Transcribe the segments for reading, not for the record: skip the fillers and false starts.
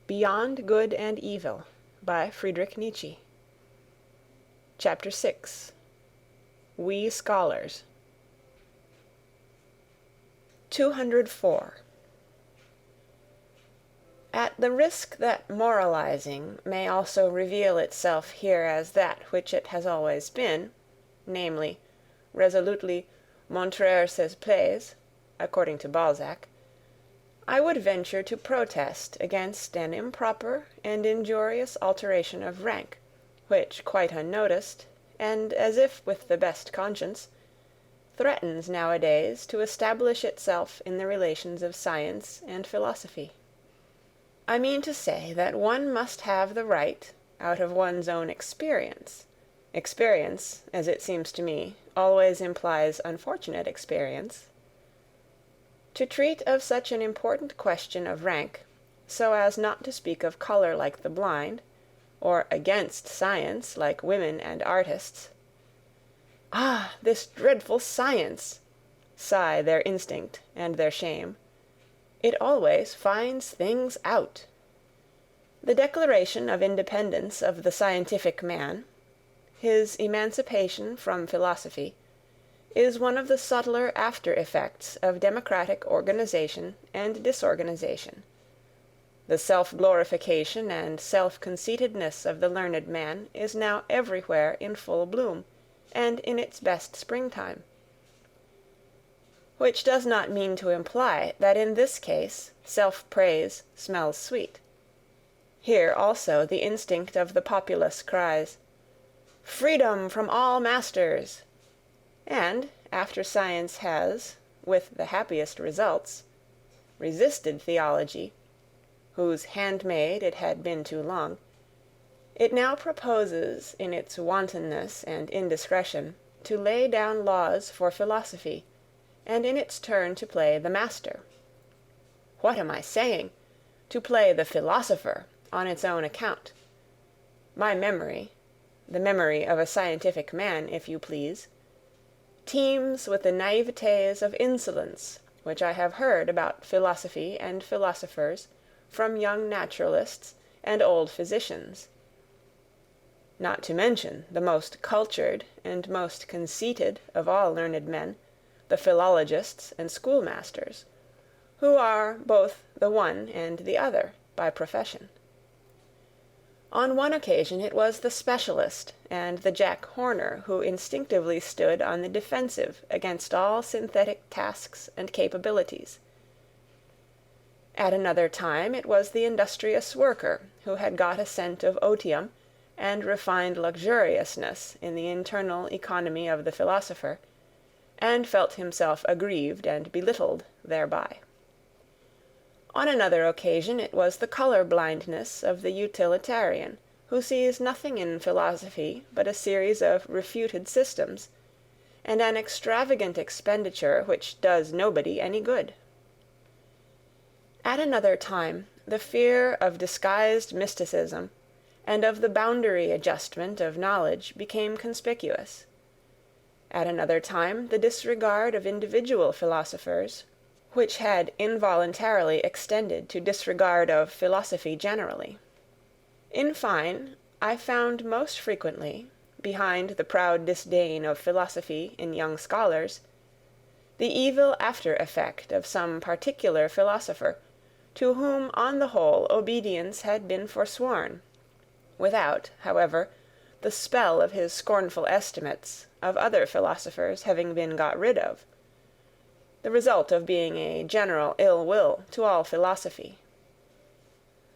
Beyond Good and Evil by Friedrich Nietzsche. Chapter 6. We Scholars. 204. At the risk that moralizing may also reveal itself here as that which it has always been, namely, resolutely montrer ses plaies, according to Balzac, I would venture to protest against an improper and injurious alteration of rank, which, quite unnoticed, and as if with the best conscience, threatens nowadays to establish itself in the relations of science and philosophy. I mean to say that one must have the right, out of one's own experience, as it seems to me, always implies unfortunate experience, to treat of such an important question of rank, so as not to speak of color like the blind, or against science like women and artists. Ah, this dreadful science! Sigh their instinct and their shame. It always finds things out. The declaration of independence of the scientific man, his emancipation from philosophy, is one of the subtler after-effects of democratic organization and disorganization. The self-glorification and self-conceitedness of the learned man is now everywhere in full bloom, and in its best springtime. Which does not mean to imply that in this case self-praise smells sweet. Here also the instinct of the populace cries, "Freedom from all masters!" And, after science has, with the happiest results, resisted theology, whose handmaid it had been too long, it now proposes in its wantonness and indiscretion to lay down laws for philosophy, and in its turn to play the master. What am I saying? To play the philosopher on its own account. My memory, the memory of a scientific man, if you please, teems with the naïvetés of insolence which I have heard about philosophy and philosophers from young naturalists and old physicians, not to mention the most cultured and most conceited of all learned men, the philologists and schoolmasters, who are both the one and the other by profession. On one occasion it was the specialist and the Jack Horner who instinctively stood on the defensive against all synthetic tasks and capabilities. At another time it was the industrious worker who had got a scent of otium and refined luxuriousness in the internal economy of the philosopher, and felt himself aggrieved and belittled thereby. On another occasion it was the color blindness of the utilitarian, who sees nothing in philosophy but a series of refuted systems, and an extravagant expenditure which does nobody any good. At another time the fear of disguised mysticism and of the boundary adjustment of knowledge became conspicuous. At another time the disregard of individual philosophers, which had involuntarily extended to disregard of philosophy generally. In fine, I found most frequently, behind the proud disdain of philosophy in young scholars, the evil after-effect of some particular philosopher, to whom on the whole obedience had been forsworn, without, however, the spell of his scornful estimates of other philosophers having been got rid of, the result of being a general ill will to all philosophy.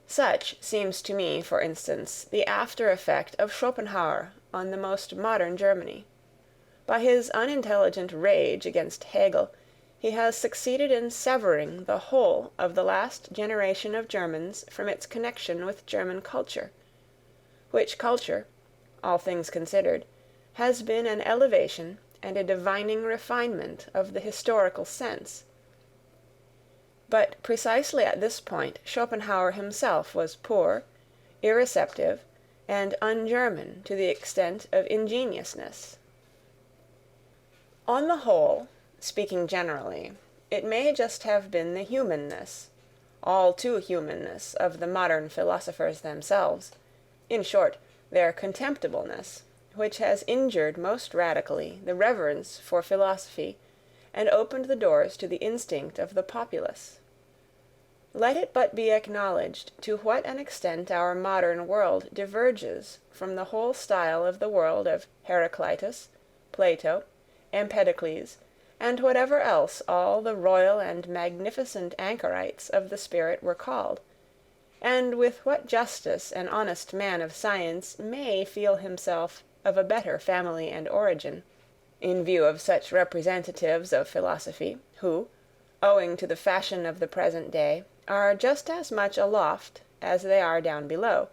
Such seems to me, for instance, the after-effect of Schopenhauer on the most modern Germany. By his unintelligent rage against Hegel, he has succeeded in severing the whole of the last generation of Germans from its connection with German culture, which culture, all things considered, has been an elevation and a divining refinement of the historical sense. But precisely at this point Schopenhauer himself was poor, irreceptive, and un-German to the extent of ingenuousness. On the whole, speaking generally, it may just have been the humanness, all too humanness of the modern philosophers themselves, in short, their contemptibleness, which has injured most radically the reverence for philosophy and opened the doors to the instinct of the populace. Let it but be acknowledged to what an extent our modern world diverges from the whole style of the world of Heraclitus, Plato, Empedocles, and whatever else all the royal and magnificent anchorites of the spirit were called, and with what justice an honest man of science may feel himself of a better family and origin, in view of such representatives of philosophy, who, owing to the fashion of the present day, are just as much aloft as they are down below.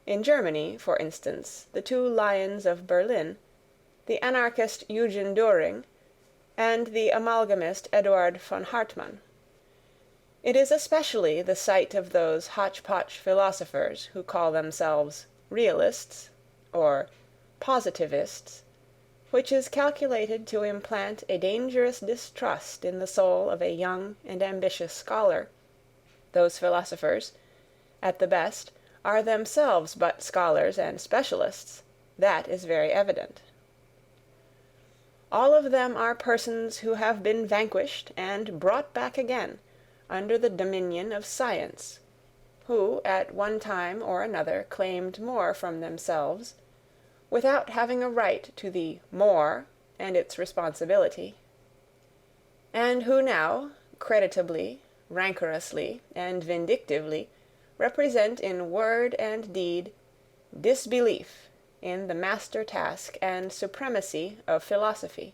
In Germany, for instance, the two lions of Berlin, the anarchist Eugen Dühring, and the amalgamist Eduard von Hartmann. It is especially the sight of those hotch-potch philosophers who call themselves realists, or positivists, which is calculated to implant a dangerous distrust in the soul of a young and ambitious scholar. Those philosophers, at the best, are themselves but scholars and specialists, that is very evident. All of them are persons who have been vanquished and brought back again, under the dominion of science, who at one time or another claimed more from themselves, without having a right to the more and its responsibility, and who now, creditably, rancorously, and vindictively, represent in word and deed disbelief in the master task and supremacy of philosophy.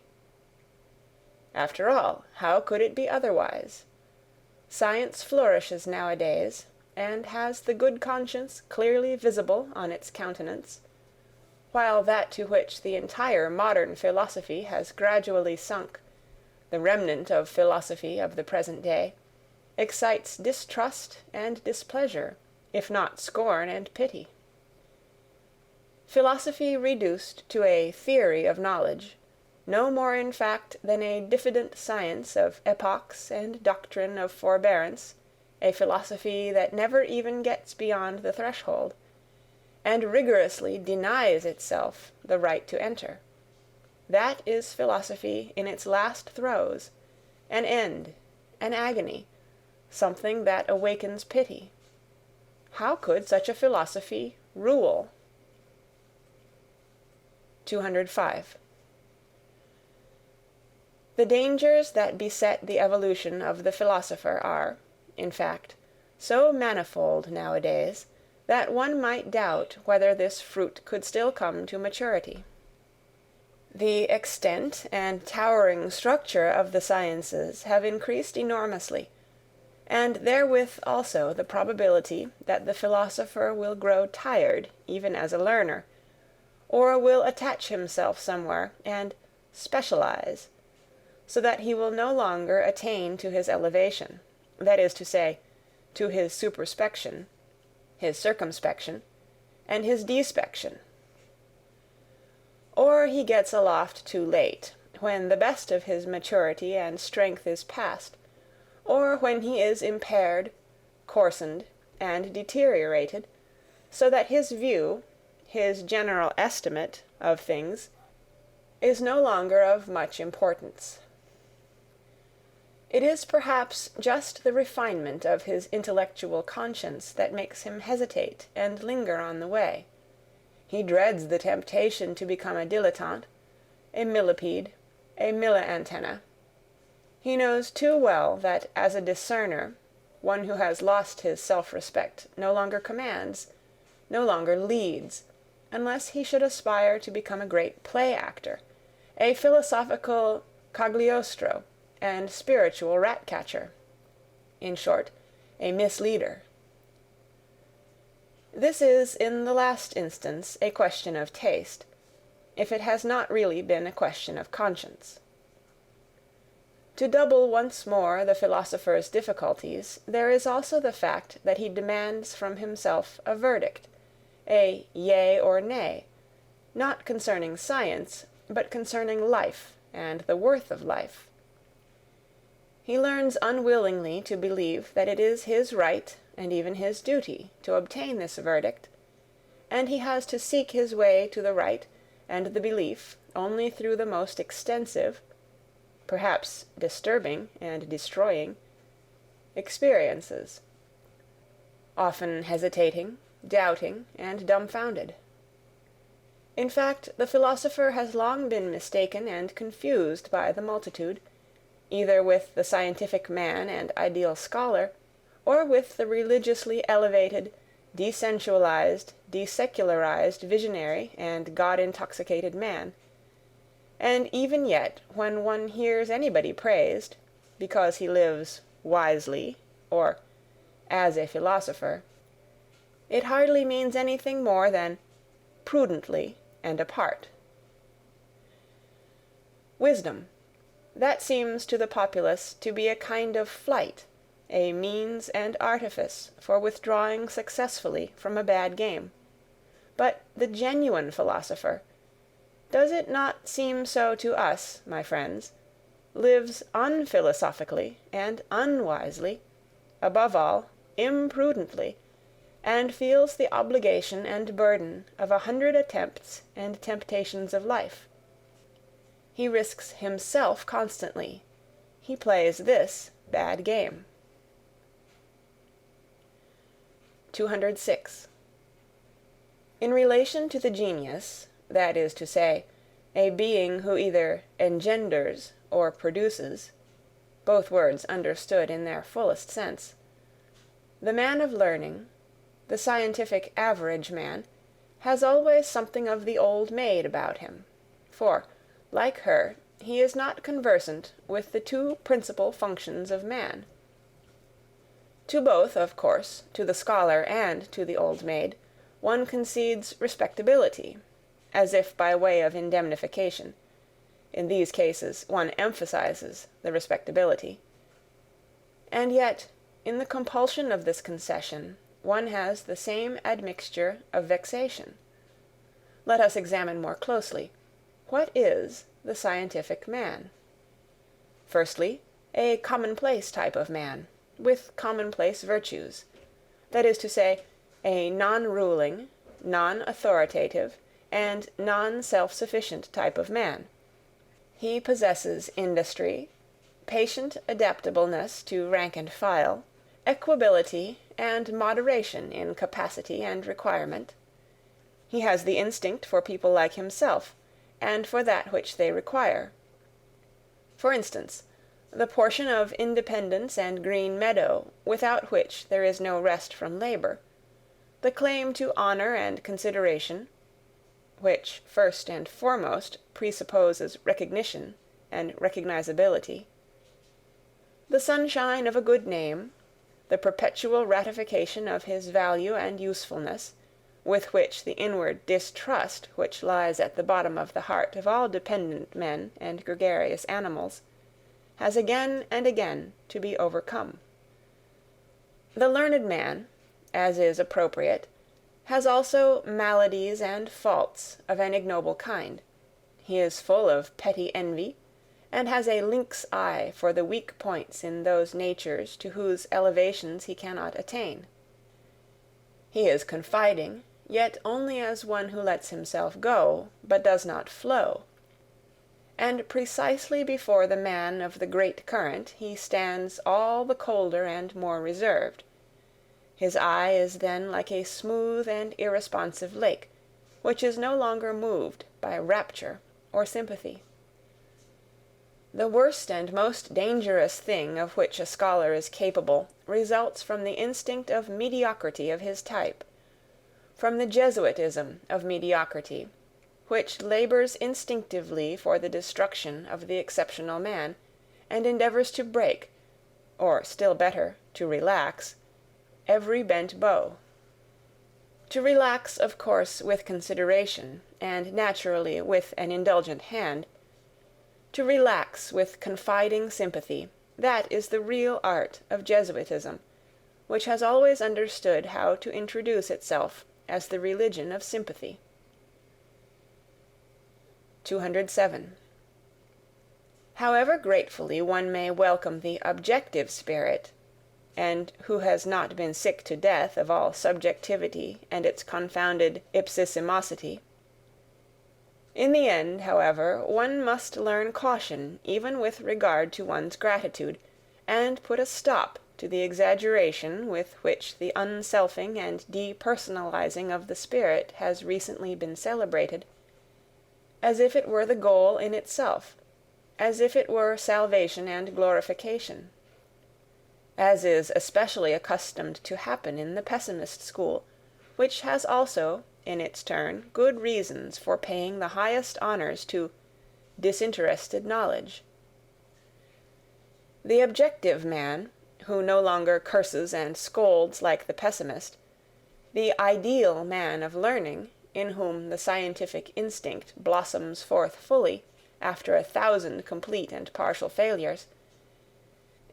After all, how could it be otherwise? Science flourishes nowadays, and has the good conscience clearly visible on its countenance, while that to which the entire modern philosophy has gradually sunk, the remnant of philosophy of the present day, excites distrust and displeasure, if not scorn and pity. Philosophy reduced to a theory of knowledge, no more in fact than a diffident science of epochs and doctrine of forbearance, a philosophy that never even gets beyond the threshold, and rigorously denies itself the right to enter. That is philosophy in its last throes, an end, an agony, something that awakens pity. How could such a philosophy rule? 205. The dangers that beset the evolution of the philosopher are, in fact, so manifold nowadays that one might doubt whether this fruit could still come to maturity. The extent and towering structure of the sciences have increased enormously, and therewith also the probability that the philosopher will grow tired even as a learner, or will attach himself somewhere and specialize, so that he will no longer attain to his elevation, that is to say, to his superspection, his circumspection, and his despection. Or he gets aloft too late, when the best of his maturity and strength is past, or when he is impaired, coarsened, and deteriorated, so that his view, his general estimate of things, is no longer of much importance. It is perhaps just the refinement of his intellectual conscience that makes him hesitate and linger on the way. He dreads the temptation to become a dilettante, a millipede, a milla-antenna. He knows too well that as a discerner, one who has lost his self-respect no longer commands, no longer leads, unless he should aspire to become a great play-actor, a philosophical Cagliostro, and spiritual rat-catcher, in short, a misleader. This is, in the last instance, a question of taste, if it has not really been a question of conscience. To double once more the philosopher's difficulties, there is also the fact that he demands from himself a verdict, a yea or nay, not concerning science, but concerning life and the worth of life. He learns unwillingly to believe that it is his right and even his duty to obtain this verdict, and he has to seek his way to the right and the belief only through the most extensive, perhaps disturbing and destroying, experiences, often hesitating, doubting, and dumbfounded. In fact, the philosopher has long been mistaken and confused by the multitude, either with the scientific man and ideal scholar, or with the religiously elevated, desensualized, desecularized visionary and God-intoxicated man. And even yet, when one hears anybody praised, because he lives wisely, or as a philosopher, it hardly means anything more than prudently and apart. Wisdom. That seems to the populace to be a kind of flight, a means and artifice for withdrawing successfully from a bad game. But the genuine philosopher, does it not seem so to us, my friends, lives unphilosophically and unwisely, above all, imprudently, and feels the obligation and burden of 100 attempts and temptations of life. He risks himself constantly. He plays this bad game. 206. In relation to the genius, that is to say, a being who either engenders or produces, both words understood in their fullest sense, the man of learning, the scientific average man, has always something of the old maid about him, for, like her, he is not conversant with the two principal functions of man. To both, of course, to the scholar and to the old maid, one concedes respectability, as if by way of indemnification. In these cases one emphasizes the respectability. And yet, in the compulsion of this concession, one has the same admixture of vexation. Let us examine more closely. What is the scientific man? Firstly, a commonplace type of man, with commonplace virtues. That is to say, a non-ruling, non-authoritative, and non-self-sufficient type of man. He possesses industry, patient adaptableness to rank and file, equability and moderation in capacity and requirement. He has the instinct for people like himself, and for that which they require. For instance, the portion of independence and green meadow without which there is no rest from labor, the claim to honor and consideration, which first and foremost presupposes recognition and recognizability, the sunshine of a good name, the perpetual ratification of his value and usefulness, with which the inward distrust which lies at the bottom of the heart of all dependent men and gregarious animals, has again and again to be overcome. The learned man, as is appropriate, has also maladies and faults of an ignoble kind. He is full of petty envy, and has a lynx eye for the weak points in those natures to whose elevations he cannot attain. He is confiding, yet only as one who lets himself go, but does not flow. And precisely before the man of the great current he stands all the colder and more reserved. His eye is then like a smooth and irresponsive lake, which is no longer moved by rapture or sympathy. The worst and most dangerous thing of which a scholar is capable results from the instinct of mediocrity of his type, from the Jesuitism of mediocrity, which labors instinctively for the destruction of the exceptional man, and endeavors to break, or still better, to relax, every bent bow. To relax, of course, with consideration, and naturally with an indulgent hand, to relax with confiding sympathy, that is the real art of Jesuitism, which has always understood how to introduce itself as the religion of sympathy. 207. However gratefully one may welcome the objective spirit, and who has not been sick to death of all subjectivity and its confounded ipsissimosity? In the end, however, one must learn caution even with regard to one's gratitude, and put a stop to the exaggeration with which the unselfing and depersonalizing of the spirit has recently been celebrated, as if it were the goal in itself, as if it were salvation and glorification, as is especially accustomed to happen in the pessimist school, which has also, in its turn, good reasons for paying the highest honors to disinterested knowledge. The objective man, who no longer curses and scolds like the pessimist, the ideal man of learning, in whom the scientific instinct blossoms forth fully, after 1,000 complete and partial failures,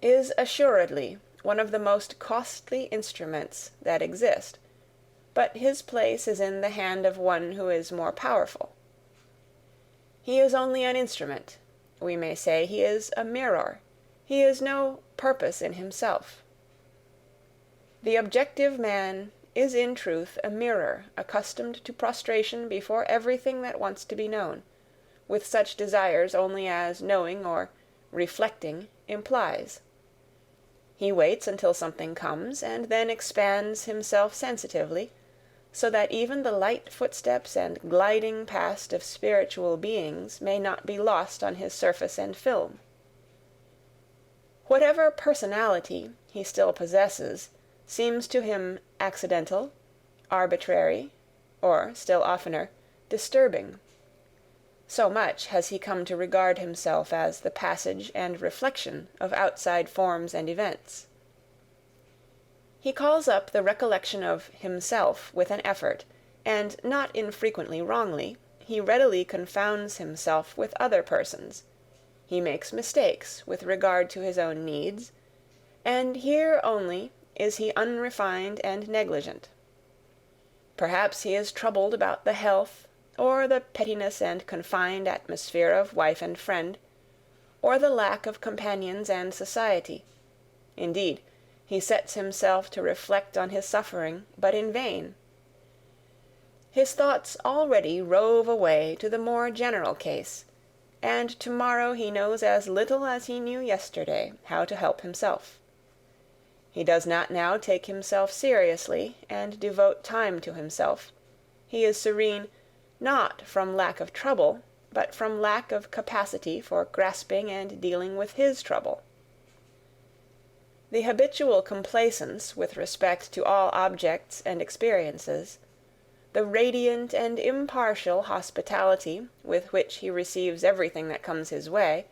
is assuredly one of the most costly instruments that exist, but his place is in the hand of one who is more powerful. He is only an instrument, we may say he is a mirror, he is no purpose in himself. The objective man is in truth a mirror accustomed to prostration before everything that wants to be known, with such desires only as knowing or reflecting implies. He waits until something comes, and then expands himself sensitively, so that even the light footsteps and gliding past of spiritual beings may not be lost on his surface and film. Whatever personality he still possesses seems to him accidental, arbitrary, or, still oftener, disturbing. So much has he come to regard himself as the passage and reflection of outside forms and events. He calls up the recollection of himself with an effort, and not infrequently wrongly, he readily confounds himself with other persons. He makes mistakes with regard to his own needs, and here only is he unrefined and negligent. Perhaps he is troubled about the health, or the pettiness and confined atmosphere of wife and friend, or the lack of companions and society. Indeed, he sets himself to reflect on his suffering, but in vain. His thoughts already rove away to the more general case, and tomorrow he knows as little as he knew yesterday how to help himself. He does not now take himself seriously and devote time to himself. He is serene, not from lack of trouble, but from lack of capacity for grasping and dealing with his trouble. The habitual complacence with respect to all objects and experiences, the radiant and impartial hospitality with which he receives everything that comes his way,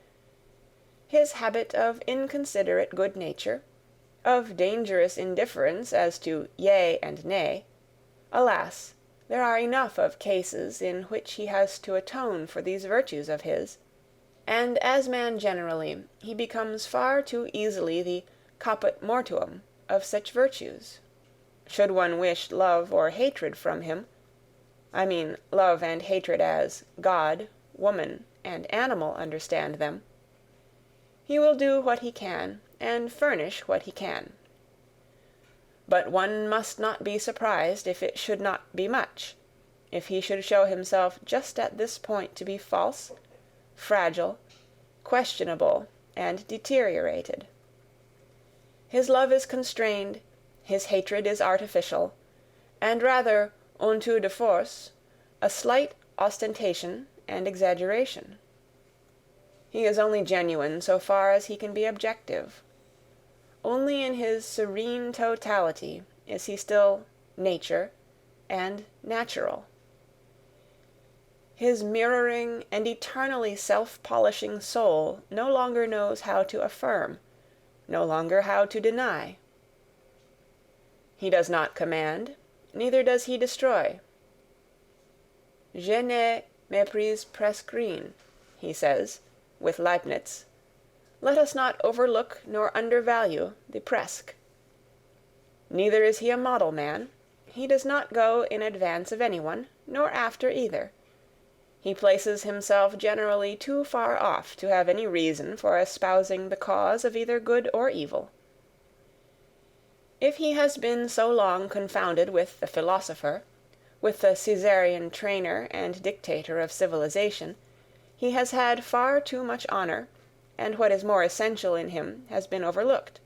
his habit of inconsiderate good nature, of dangerous indifference as to yea and nay, alas, there are enough of cases in which he has to atone for these virtues of his, and as man generally, he becomes far too easily the caput mortuum of such virtues. Should one wish love or hatred from him, I mean love and hatred as God, woman, and animal understand them, he will do what he can, and furnish what he can. But one must not be surprised if it should not be much, if he should show himself just at this point to be false, fragile, questionable, and deteriorated. His love is constrained, his hatred is artificial, and rather un tour de force, a slight ostentation and exaggeration. He is only genuine so far as he can be objective. Only in his serene totality is he still nature and natural. His mirroring and eternally self-polishing soul no longer knows how to affirm, no longer how to deny. He does not command, neither does he destroy. Je ne méprise presque rien, he says, with Leibniz. Let us not overlook nor undervalue the presque. Neither is he a model man. He does not go in advance of anyone, nor after either. He places himself generally too far off to have any reason for espousing the cause of either good or evil. If he has been so long confounded with the philosopher, with the Caesarean trainer and dictator of civilization, he has had far too much honor, and what is more essential in him has been overlooked.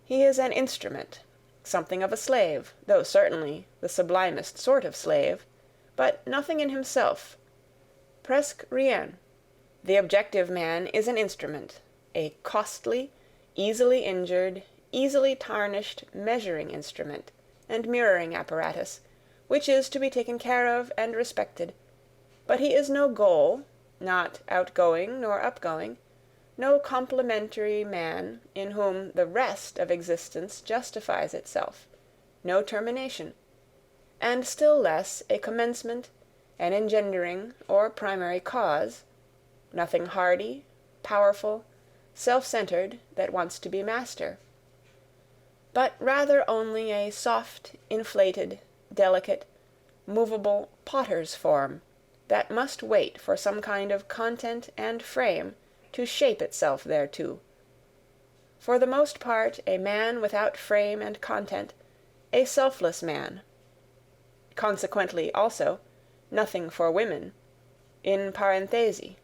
He is an instrument, something of a slave, though certainly the sublimest sort of slave, but nothing in himself. Presque rien. The objective man is an instrument, a costly, easily injured, easily tarnished measuring instrument and mirroring apparatus, which is to be taken care of and respected, but he is no goal, not outgoing nor upgoing, no complementary man in whom the rest of existence justifies itself, no termination, and still less a commencement, an engendering or primary cause, nothing hardy, powerful, self-centered that wants to be master, but rather only a soft, inflated, delicate, movable potter's form that must wait for some kind of content and frame to shape itself thereto. For the most part a man without frame and content, a selfless man. Consequently, also, nothing for women, in parenthesi.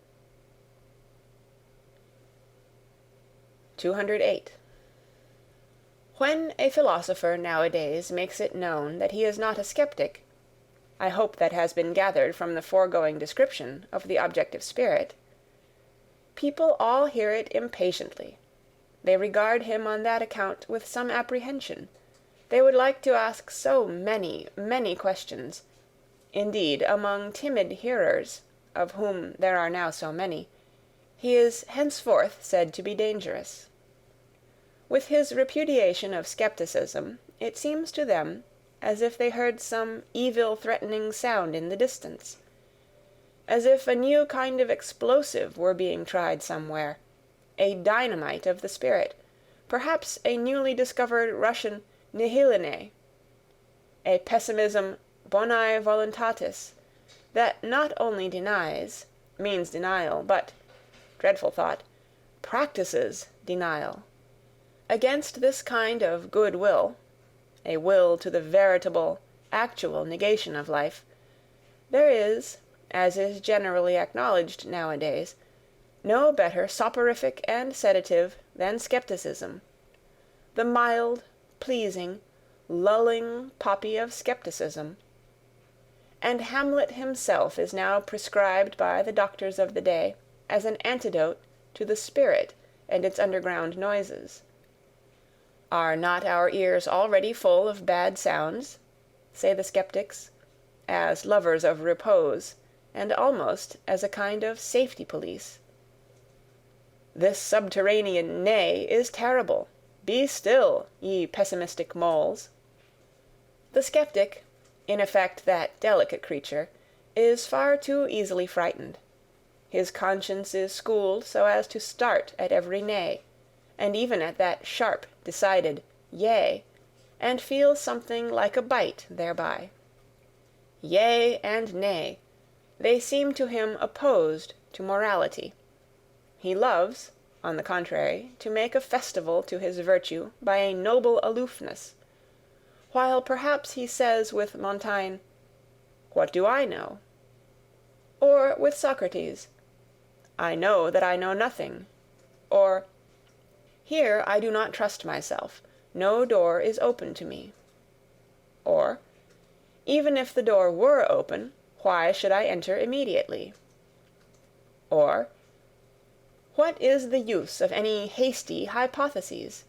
208. When a philosopher nowadays makes it known that he is not a skeptic, I hope that has been gathered from the foregoing description of the objective spirit, people all hear it impatiently. They regard him on that account with some apprehension. They would like to ask so many, many questions. Indeed, among timid hearers, of whom there are now so many, he is henceforth said to be dangerous. With his repudiation of skepticism, it seems to them as if they heard some evil-threatening sound in the distance, as if a new kind of explosive were being tried somewhere, a dynamite of the spirit, perhaps a newly discovered Russian nihiline, a pessimism bonae voluntatis, that not only denies, means denial, but, dreadful thought, practices denial. Against this kind of good will, a will to the veritable, actual negation of life, there is, as is generally acknowledged nowadays, no better soporific and sedative than skepticism, the mild, pleasing, lulling poppy of skepticism. And Hamlet himself is now prescribed by the doctors of the day as an antidote to the spirit and its underground noises. Are not our ears already full of bad sounds, say the skeptics, as lovers of repose, and almost as a kind of safety police? This subterranean neigh is terrible. Be still, ye pessimistic moles. The skeptic, in effect that delicate creature, is far too easily frightened. His conscience is schooled so as to start at every neigh, and even at that sharp, decided yea, and feel something like a bite thereby. Yea and nay, they seem to him opposed to morality. He loves, on the contrary, to make a festival to his virtue by a noble aloofness, while perhaps he says with Montaigne, "What do I know?" Or with Socrates, "I know that I know nothing," or "Here I do not trust myself, no door is open to me," or "Even if the door were open, why should I enter immediately?" Or "What is the use of any hasty hypotheses?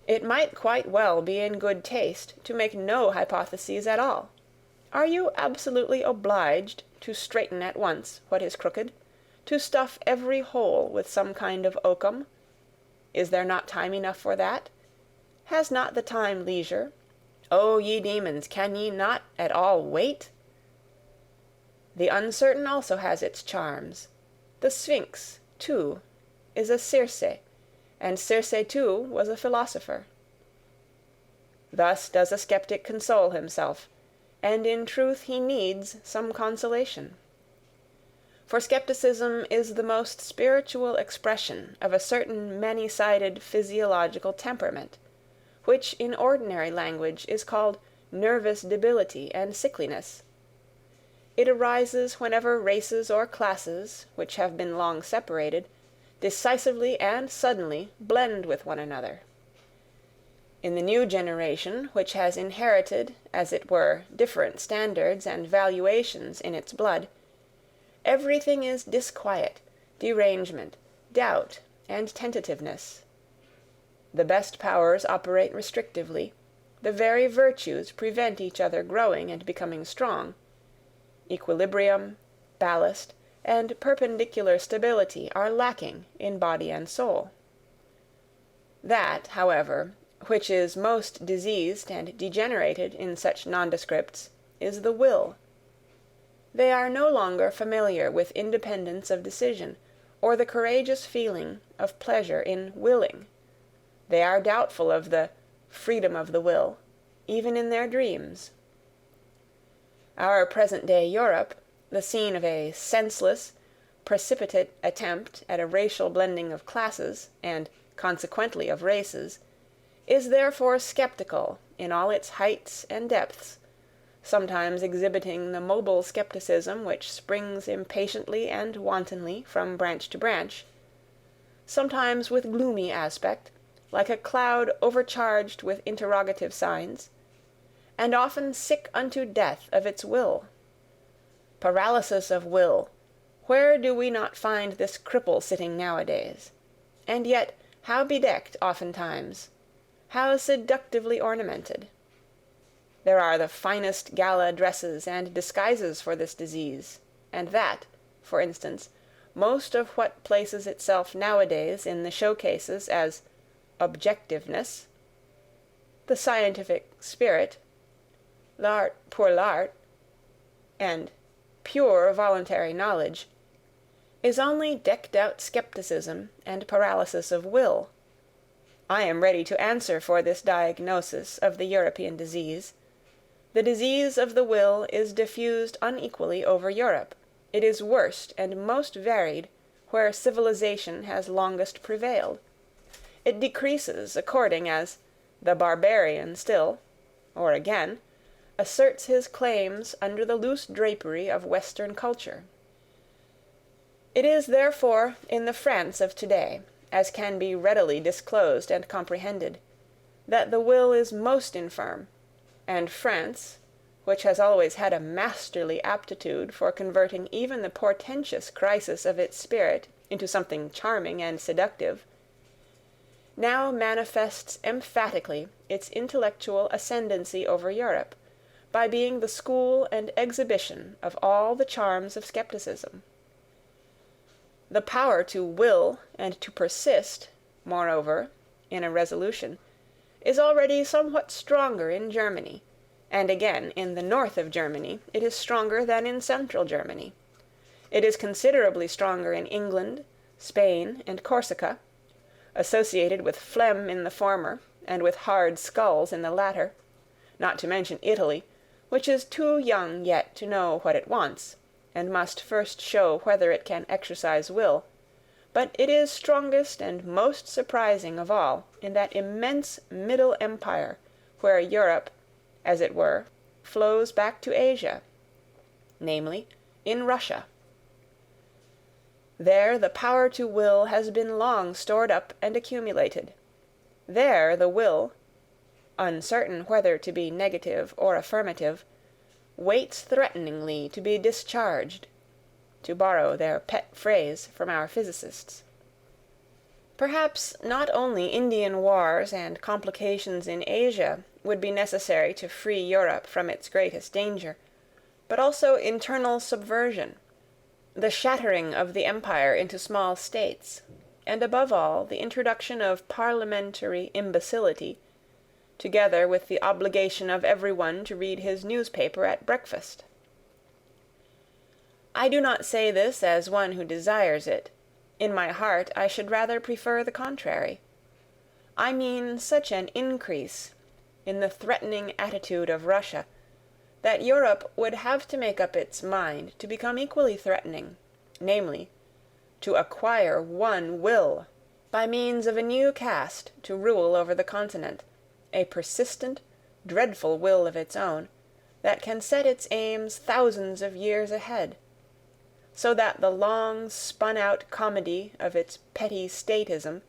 It might quite well be in good taste to make no hypotheses at all. Are you absolutely obliged to straighten at once what is crooked, to stuff every hole with some kind of oakum? Is there not time enough for that? Has not the time leisure? O ye demons, can ye not at all wait? The uncertain also has its charms. The Sphinx, too, is a Circe, and Circe too was a philosopher. Thus does a skeptic console himself, and in truth he needs some consolation. For skepticism is the most spiritual expression of a certain many-sided physiological temperament, which in ordinary language is called nervous debility and sickliness. It arises whenever races or classes, which have been long separated, decisively and suddenly blend with one another. In the new generation, which has inherited, as it were, different standards and valuations in its blood, everything is disquiet, derangement, doubt, and tentativeness. The best powers operate restrictively, the very virtues prevent each other growing and becoming strong. Equilibrium, ballast, and perpendicular stability are lacking in body and soul. That, however, which is most diseased and degenerated in such nondescripts, is the will. They are no longer familiar with independence of decision, or the courageous feeling of pleasure in willing. They are doubtful of the freedom of the will, even in their dreams. Our present-day Europe, the scene of a senseless, precipitate attempt at a racial blending of classes, and consequently of races, is therefore skeptical in all its heights and depths, sometimes exhibiting the mobile skepticism which springs impatiently and wantonly from branch to branch, sometimes with gloomy aspect, like a cloud overcharged with interrogative signs, and often sick unto death of its will. Paralysis of will, where do we not find this cripple sitting nowadays? And yet how bedecked oftentimes, how seductively ornamented! There are the finest gala dresses and disguises for this disease, and that, for instance, most of what places itself nowadays in the showcases as objectiveness, the scientific spirit, l'art pour l'art, and pure voluntary knowledge, is only decked-out skepticism and paralysis of will. I am ready to answer for this diagnosis of the European disease. The disease of the will is diffused unequally over Europe. It is worst and most varied where civilization has longest prevailed. It decreases according as the barbarian still, or again, asserts his claims under the loose drapery of Western culture. It is therefore in the France of today, as can be readily disclosed and comprehended, that the will is most infirm, and France, which has always had a masterly aptitude for converting even the portentous crisis of its spirit into something charming and seductive, now manifests emphatically its intellectual ascendancy over Europe, by being the school and exhibition of all the charms of skepticism. The power to will and to persist, moreover, in a resolution, is already somewhat stronger in Germany, and again in the north of Germany it is stronger than in central Germany. It is considerably stronger in England, Spain, and Corsica, associated with phlegm in the former, and with hard skulls in the latter, not to mention Italy, which is too young yet to know what it wants, and must first show whether it can exercise will, but it is strongest and most surprising of all in that immense middle empire where Europe, as it were, flows back to Asia, namely, in Russia. There the power to will has been long stored up and accumulated. There the will, uncertain whether to be negative or affirmative, waits threateningly to be discharged, to borrow their pet phrase from our physicists. Perhaps not only Indian wars and complications in Asia would be necessary to free Europe from its greatest danger, but also internal subversion, the shattering of the empire into small states, and above all the introduction of parliamentary imbecility, together with the obligation of every one to read his newspaper at breakfast. I do not say this as one who desires it. In my heart I should rather prefer the contrary. I mean such an increase in the threatening attitude of Russia, that Europe would have to make up its mind to become equally threatening, namely, to acquire one will, by means of a new caste to rule over the continent, a persistent, dreadful will of its own, that can set its aims thousands of years ahead, so that the long spun-out comedy of its petty statism,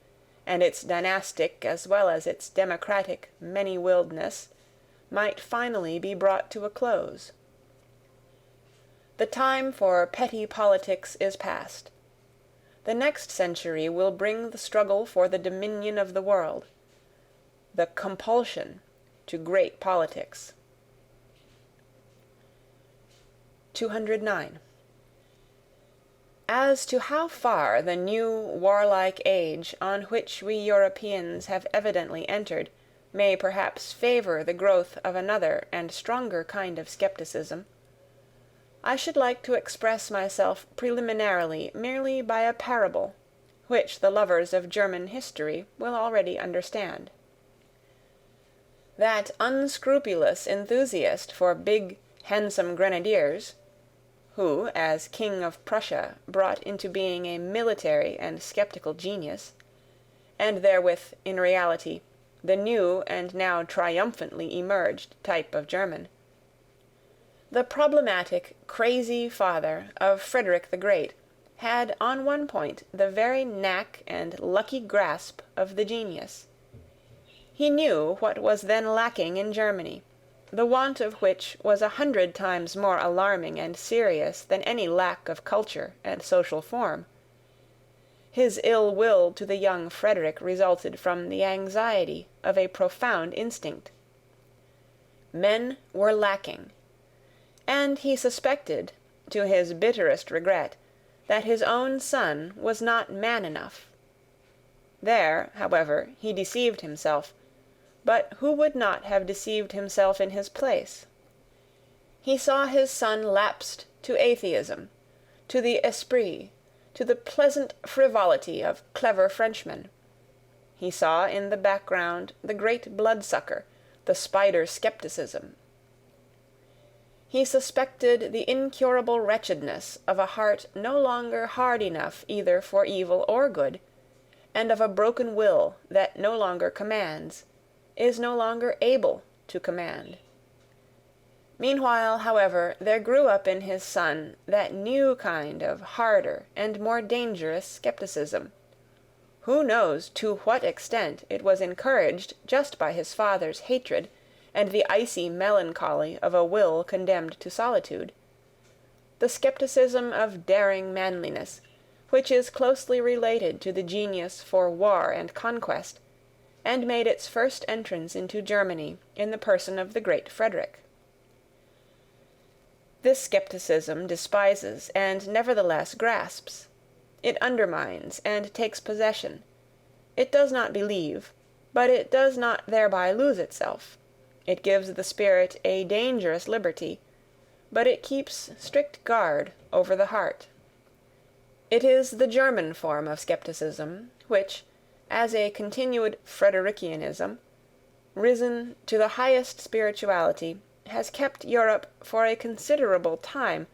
and its dynastic as well as its democratic many-willedness, might finally be brought to a close. The time for petty politics is past. The next century will bring the struggle for the dominion of the world, the compulsion to great politics. 209. As to how far the new warlike age on which we Europeans have evidently entered may perhaps favor the growth of another and stronger kind of skepticism, I should like to express myself preliminarily merely by a parable, which the lovers of German history will already understand. That unscrupulous enthusiast for big, handsome grenadiers, who, as King of Prussia, brought into being a military and skeptical genius, and therewith, in reality, the new and now triumphantly emerged type of German, the problematic, crazy father of Frederick the Great, had on one point the very knack and lucky grasp of the genius. He knew what was then lacking in Germany, the want of which was 100 times more alarming and serious than any lack of culture and social form. His ill will to the young Frederick resulted from the anxiety of a profound instinct. Men were lacking, and he suspected, to his bitterest regret, that his own son was not man enough. There, however, he deceived himself, but who would not have deceived himself in his place? He saw his son lapsed to atheism, to the esprit, to the pleasant frivolity of clever Frenchmen. He saw in the background the great bloodsucker, the spider skepticism. He suspected the incurable wretchedness of a heart no longer hard enough either for evil or good, and of a broken will that no longer commands, is no longer able to command. Meanwhile, however, there grew up in his son that new kind of harder and more dangerous skepticism. Who knows to what extent it was encouraged just by his father's hatred and the icy melancholy of a will condemned to solitude? The skepticism of daring manliness, which is closely related to the genius for war and conquest, and made its first entrance into Germany in the person of the great Frederick. This skepticism despises and nevertheless grasps. It undermines and takes possession. It does not believe, but it does not thereby lose itself. It gives the spirit a dangerous liberty, but it keeps strict guard over the heart. It is the German form of skepticism, which, as a continued Frederikianism, risen to the highest spirituality, has kept Europe for a considerable time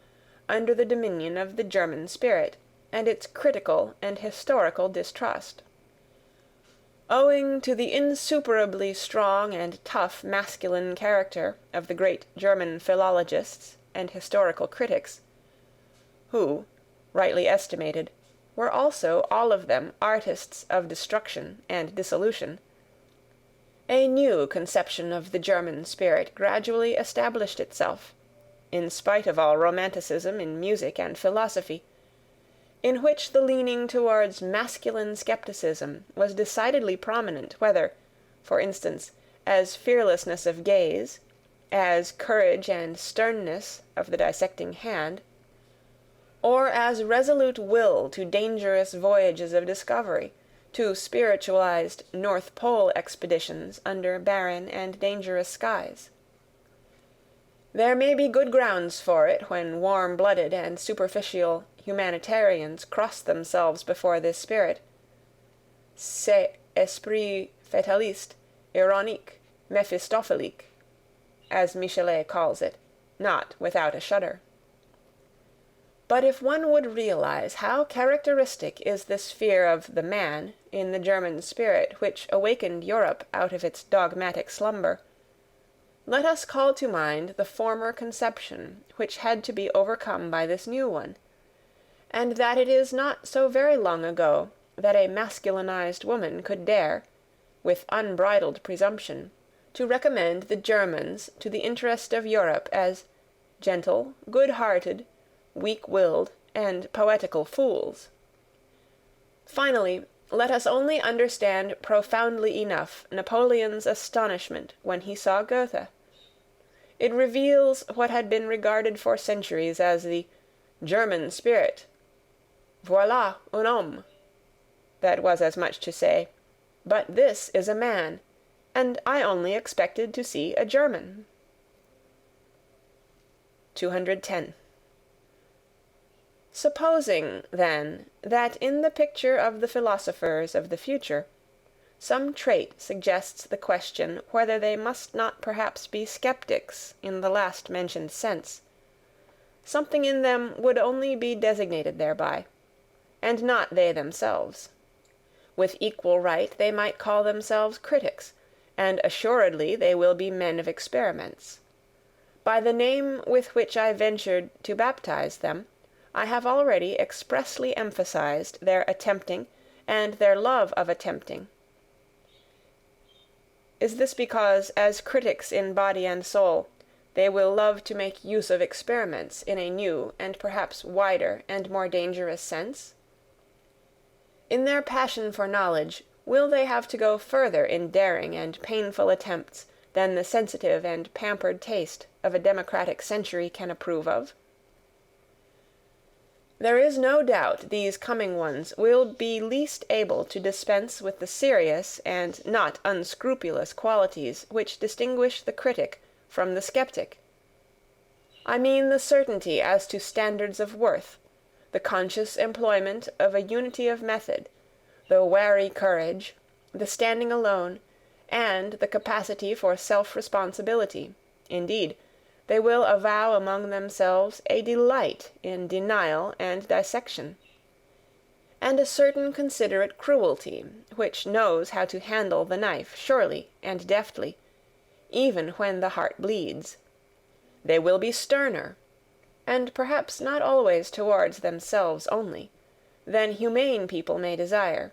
under the dominion of the German spirit and its critical and historical distrust. Owing to the insuperably strong and tough masculine character of the great German philologists and historical critics, who, rightly estimated, were also all of them artists of destruction and dissolution, a new conception of the German spirit gradually established itself, in spite of all romanticism in music and philosophy, in which the leaning towards masculine skepticism was decidedly prominent, whether, for instance, as fearlessness of gaze, as courage and sternness of the dissecting hand, or as resolute will to dangerous voyages of discovery, to spiritualized North Pole expeditions under barren and dangerous skies. There may be good grounds for it when warm-blooded and superficial humanitarians cross themselves before this spirit. C'est esprit fataliste, ironique, mephistophelique, as Michelet calls it, not without a shudder. But if one would realize how characteristic is this fear of the man in the German spirit which awakened Europe out of its dogmatic slumber, let us call to mind the former conception which had to be overcome by this new one, and that it is not so very long ago that a masculinized woman could dare, with unbridled presumption, to recommend the Germans to the interest of Europe as gentle, good-hearted, weak-willed, and poetical fools. Finally, let us only understand profoundly enough Napoleon's astonishment when he saw Goethe. It reveals what had been regarded for centuries as the German spirit. Voilà un homme. That was as much to say, but this is a man, and I only expected to see a German. 210. Supposing, then, that in the picture of the philosophers of the future, some trait suggests the question whether they must not perhaps be skeptics in the last-mentioned sense, something in them would only be designated thereby, and not they themselves. With equal right they might call themselves critics, and assuredly they will be men of experiments. By the name with which I ventured to baptize them, I have already expressly emphasized their attempting and their love of attempting. Is this because, as critics in body and soul, they will love to make use of experiments in a new and perhaps wider and more dangerous sense? In their passion for knowledge, will they have to go further in daring and painful attempts than the sensitive and pampered taste of a democratic century can approve of? There is no doubt these coming ones will be least able to dispense with the serious and not unscrupulous qualities which distinguish the critic from the skeptic. I mean the certainty as to standards of worth, the conscious employment of a unity of method, the wary courage, the standing alone, and the capacity for self-responsibility. Indeed, they will avow among themselves a delight in denial and dissection, and a certain considerate cruelty which knows how to handle the knife surely and deftly, even when the heart bleeds. They will be sterner, and perhaps not always towards themselves only, than humane people may desire.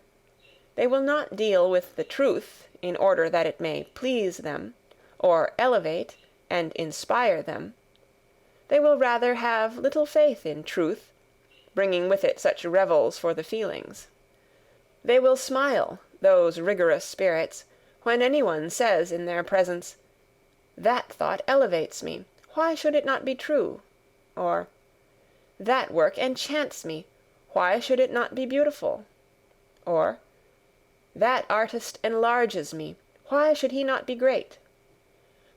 They will not deal with the truth in order that it may please them, or elevate and inspire them. They will rather have little faith in truth, bringing with it such revels for the feelings. They will smile, those rigorous spirits, when anyone says in their presence, "That thought elevates me, why should it not be true?" Or, "That work enchants me, why should it not be beautiful?" Or, "That artist enlarges me, why should he not be great?"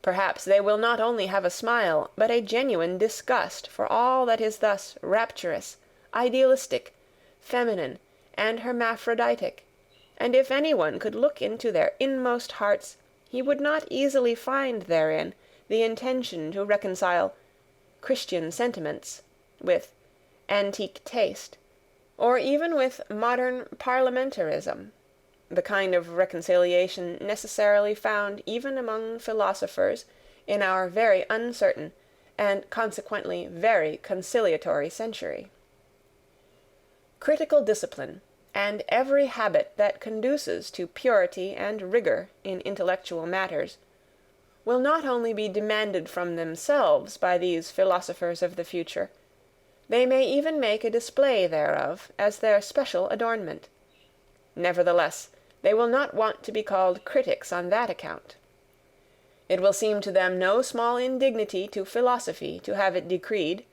Perhaps they will not only have a smile, but a genuine disgust for all that is thus rapturous, idealistic, feminine, and hermaphroditic, and if anyone could look into their inmost hearts, he would not easily find therein the intention to reconcile Christian sentiments with antique taste, or even with modern parliamentarism, the kind of reconciliation necessarily found even among philosophers in our very uncertain and consequently very conciliatory century. Critical discipline, and every habit that conduces to purity and rigor in intellectual matters, will not only be demanded from themselves by these philosophers of the future, they may even make a display thereof as their special adornment. Nevertheless, they will not want to be called critics on that account. It will seem to them no small indignity to philosophy to have it decreed,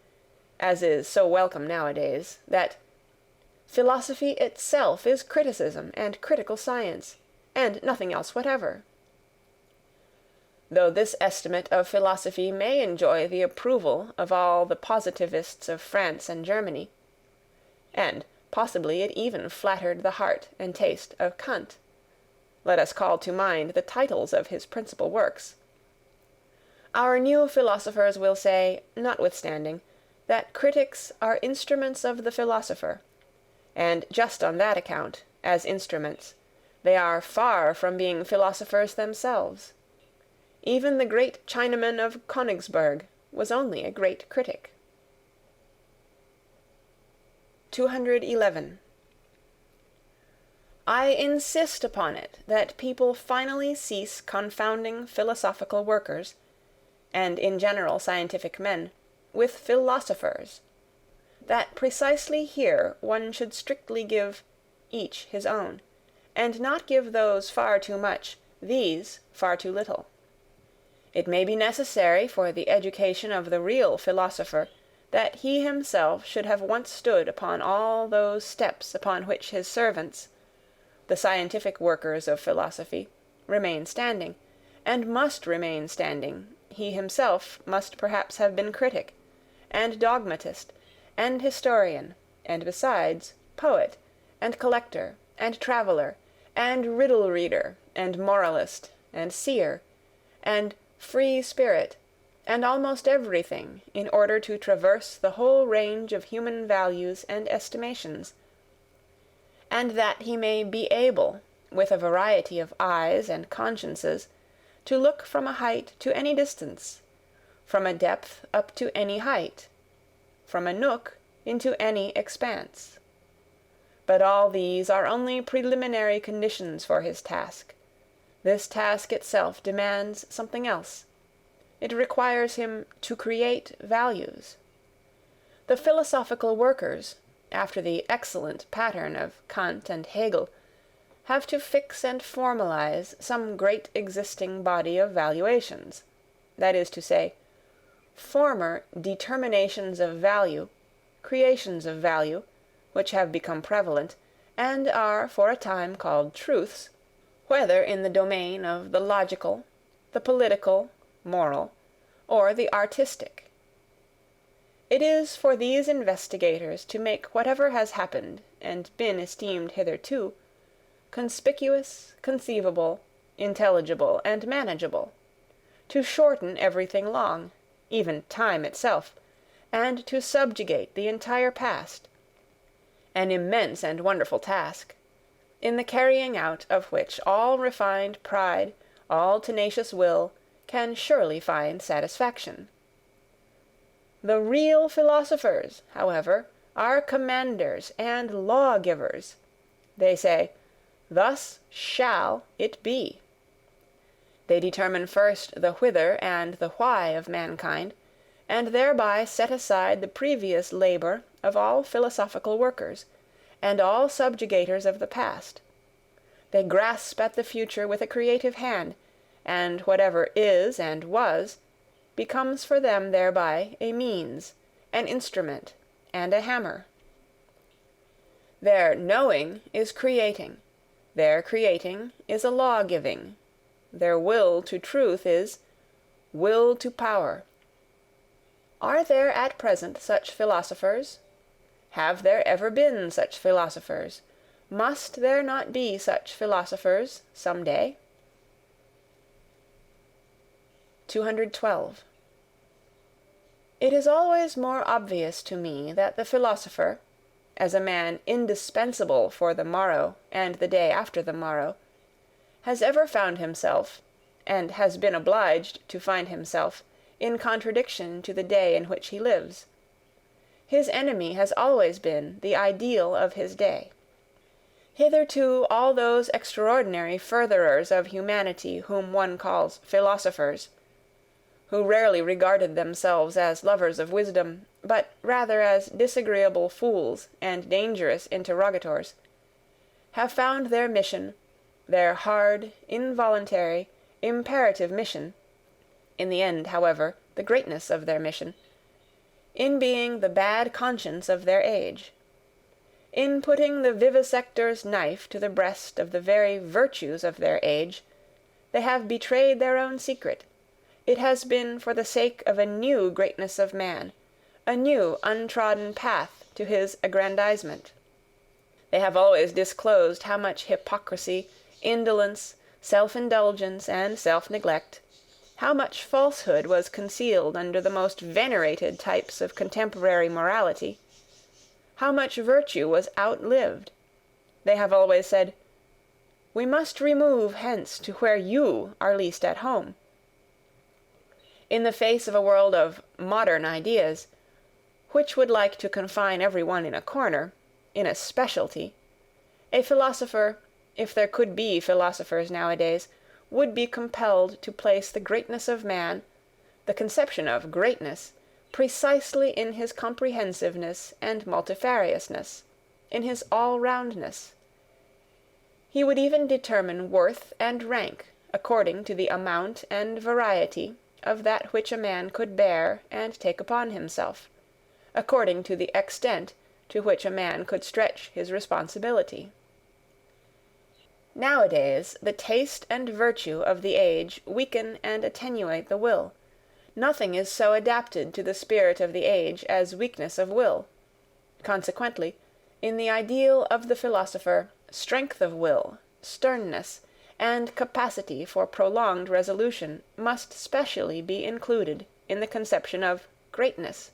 as is so welcome nowadays, that philosophy itself is criticism and critical science, and nothing else whatever. Though this estimate of philosophy may enjoy the approval of all the positivists of France and Germany, and possibly it even flattered the heart and taste of Kant. Let us call to mind the titles of his principal works. Our new philosophers will say, notwithstanding, that critics are instruments of the philosopher, and just on that account, as instruments, they are far from being philosophers themselves. Even the great Chinaman of Königsberg was only a great critic. 211. I insist upon it that people finally cease confounding philosophical workers, and in general scientific men, with philosophers, that precisely here one should strictly give each his own, and not give those far too much, these far too little. It may be necessary for the education of the real philosopher that he himself should have once stood upon all those steps upon which his servants, the scientific workers of philosophy, remain standing, and must remain standing. He himself must perhaps have been critic, and dogmatist, and historian, and besides, poet, and collector, and traveller, and riddle reader, and moralist, and seer, and free spirit, and almost everything, in order to traverse the whole range of human values and estimations, and that he may be able, with a variety of eyes and consciences, to look from a height to any distance, from a depth up to any height, from a nook into any expanse. But all these are only preliminary conditions for his task. This task itself demands something else. It requires him to create values. The philosophical workers, after the excellent pattern of Kant and Hegel, have to fix and formalize some great existing body of valuations, that is to say, former determinations of value, creations of value, which have become prevalent, and are for a time called truths, whether in the domain of the logical, the political, moral, or the artistic. It is for these investigators to make whatever has happened and been esteemed hitherto conspicuous, conceivable, intelligible, and manageable, to shorten everything long, even time itself, and to subjugate the entire past, an immense and wonderful task, in the carrying out of which all refined pride, all tenacious will, can surely find satisfaction. The real philosophers, however, are commanders and law-givers. They say, "Thus shall it be." They determine first the whither and the why of mankind, and thereby set aside the previous labor of all philosophical workers, and all subjugators of the past. They grasp at the future with a creative hand, and whatever is and was becomes for them thereby a means, an instrument, and a hammer. Their knowing is creating, their creating is a law-giving, their will to truth is will to power. Are there at present such philosophers? Have there ever been such philosophers? Must there not be such philosophers some day? 212. It is always more obvious to me that the philosopher, as a man indispensable for the morrow and the day after the morrow, has ever found himself, and has been obliged to find himself, in contradiction to the day in which he lives. His enemy has always been the ideal of his day. Hitherto all those extraordinary furtherers of humanity whom one calls philosophers, who rarely regarded themselves as lovers of wisdom, but rather as disagreeable fools and dangerous interrogators, have found their mission, their hard, involuntary, imperative mission, in the end, however, the greatness of their mission, in being the bad conscience of their age. In putting the vivisector's knife to the breast of the very virtues of their age, they have betrayed their own secret. It has been for the sake of a new greatness of man, a new untrodden path to his aggrandizement. They have always disclosed how much hypocrisy, indolence, self-indulgence, and self-neglect, how much falsehood was concealed under the most venerated types of contemporary morality, how much virtue was outlived. They have always said, "We must remove hence to where you are least at home." In the face of a world of modern ideas, which would like to confine every one in a corner, in a specialty, a philosopher, if there could be philosophers nowadays, would be compelled to place the greatness of man, the conception of greatness, precisely in his comprehensiveness and multifariousness, in his all-roundness. He would even determine worth and rank according to the amount and variety of that which a man could bear and take upon himself, according to the extent to which a man could stretch his responsibility. Nowadays, the taste and virtue of the age weaken and attenuate the will. Nothing is so adapted to the spirit of the age as weakness of will. Consequently, in the ideal of the philosopher, strength of will, sternness, and capacity for prolonged resolution must specially be included in the conception of greatness,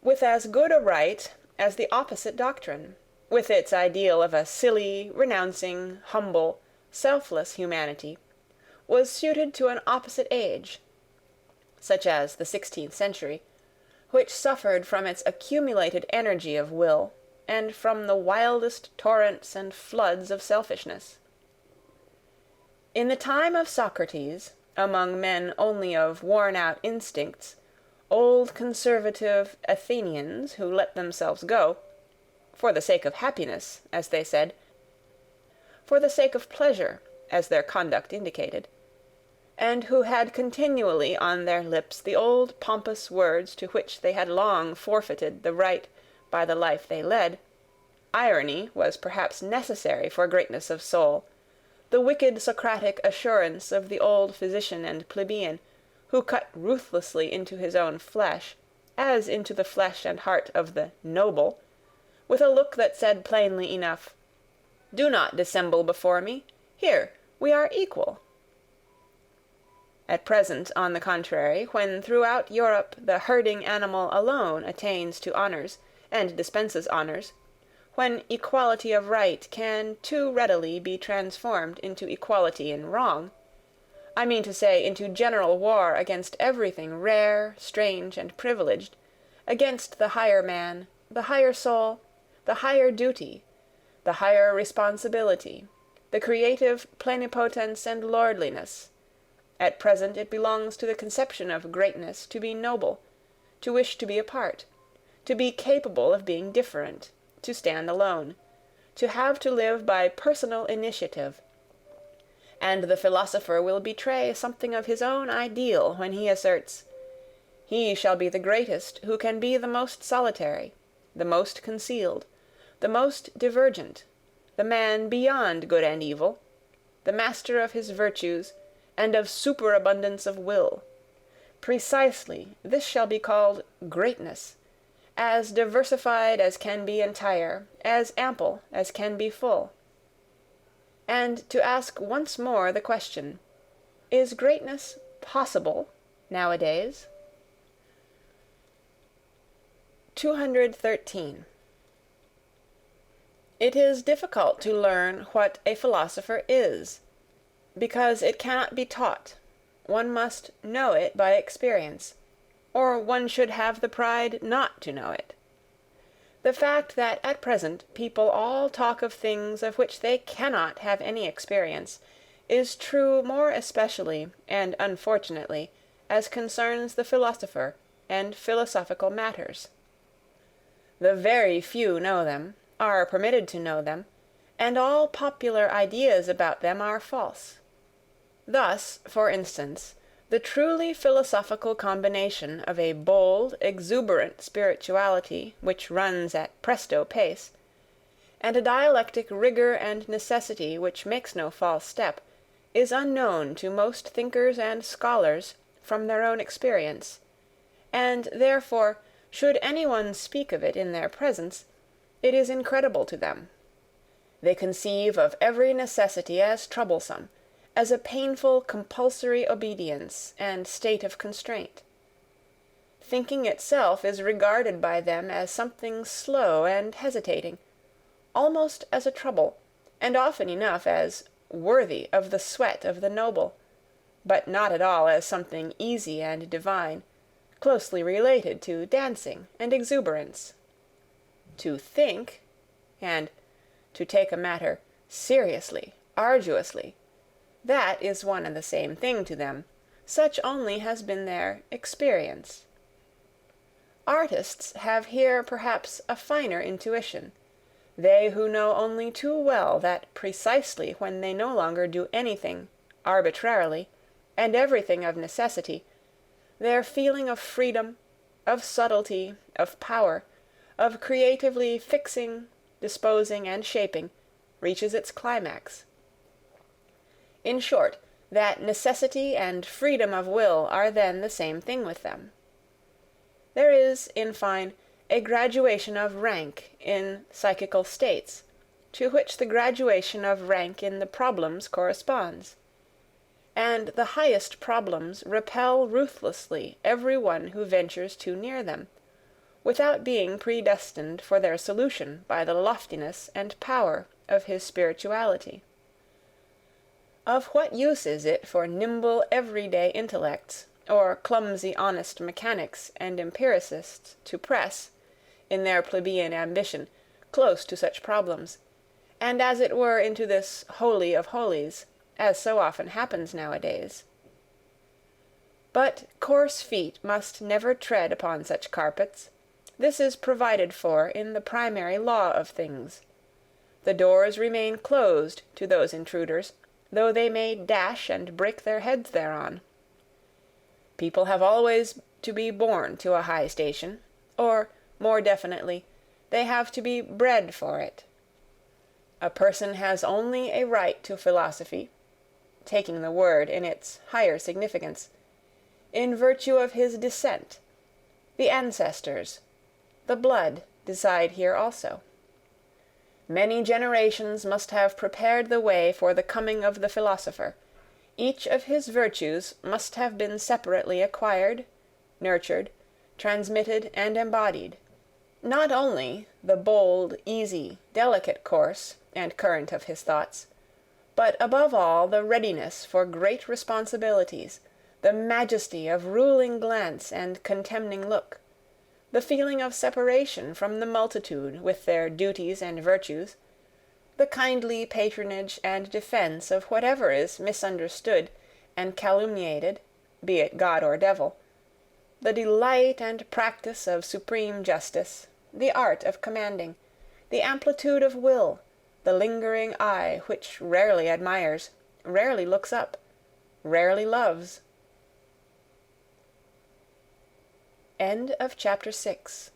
with as good a right as the opposite doctrine, with its ideal of a silly, renouncing, humble, selfless humanity, was suited to an opposite age, such as the 16th century, which suffered from its accumulated energy of will, and from the wildest torrents and floods of selfishness. In the time of Socrates, among men only of worn-out instincts, old conservative Athenians who let themselves go, for the sake of happiness, as they said, for the sake of pleasure, as their conduct indicated, and who had continually on their lips the old pompous words to which they had long forfeited the right by the life they led, irony was perhaps necessary for greatness of soul, the wicked Socratic assurance of the old physician and plebeian, who cut ruthlessly into his own flesh, as into the flesh and heart of the noble, with a look that said plainly enough, "Do not dissemble before me. Here, we are equal." At present, on the contrary, when throughout Europe the herding animal alone attains to honours, and dispenses honours, when equality of right can too readily be transformed into equality in wrong, I mean to say into general war against everything rare, strange, and privileged, against the higher man, the higher soul, the higher duty, the higher responsibility, the creative plenipotence and lordliness. At present it belongs to the conception of greatness to be noble, to wish to be apart, to be capable of being different, to stand alone, to have to live by personal initiative, and the philosopher will betray something of his own ideal when he asserts, "He shall be the greatest who can be the most solitary, the most concealed, the most divergent, the man beyond good and evil, the master of his virtues, and of superabundance of will. Precisely this shall be called greatness, as diversified as can be entire, as ample as can be full." And to ask once more the question, is greatness possible nowadays? 213. It is difficult to learn what a philosopher is, because it cannot be taught. One must know it by experience, or one should have the pride not to know it. The fact that at present people all talk of things of which they cannot have any experience is true more especially and unfortunately as concerns the philosopher and philosophical matters. The very few know them, are permitted to know them, and all popular ideas about them are false. Thus, for instance, the truly philosophical combination of a bold, exuberant spirituality which runs at presto pace, and a dialectic rigor and necessity which makes no false step, is unknown to most thinkers and scholars from their own experience, and therefore, should any one speak of it in their presence, it is incredible to them. They conceive of every necessity as troublesome, as a painful compulsory obedience and state of constraint. Thinking itself is regarded by them as something slow and hesitating, almost as a trouble, and often enough as worthy of the sweat of the noble, but not at all as something easy and divine, closely related to dancing and exuberance. To think, and to take a matter seriously, arduously, that is one and the same thing to them. Such only has been their experience. Artists have here perhaps a finer intuition, they who know only too well that precisely when they no longer do anything arbitrarily, and everything of necessity, their feeling of freedom, of subtlety, of power, of creatively fixing, disposing, and shaping, reaches its climax. In short, that necessity and freedom of will are then the same thing with them. There is, in fine, a graduation of rank in psychical states, to which the graduation of rank in the problems corresponds. And the highest problems repel ruthlessly every one who ventures too near them, without being predestined for their solution by the loftiness and power of his spirituality. Of what use is it for nimble everyday intellects, or clumsy honest mechanics and empiricists to press, in their plebeian ambition, close to such problems, and as it were into this holy of holies, as so often happens nowadays? But coarse feet must never tread upon such carpets. This is provided for in the primary law of things. The doors remain closed to those intruders, though they may dash and break their heads thereon. People have always to be born to a high station, or, more definitely, they have to be bred for it. A person has only a right to philosophy, taking the word in its higher significance, in virtue of his descent. The ancestors, the blood, decide here also. Many generations must have prepared the way for the coming of the philosopher. Each of his virtues must have been separately acquired, nurtured, transmitted, and embodied. Not only the bold, easy, delicate course and current of his thoughts, but above all the readiness for great responsibilities, the majesty of ruling glance and contemning look, the feeling of separation from the multitude with their duties and virtues, the kindly patronage and defence of whatever is misunderstood and calumniated, be it God or devil, the delight and practice of supreme justice, the art of commanding, the amplitude of will, the lingering eye which rarely admires, rarely looks up, rarely loves. End of chapter 6.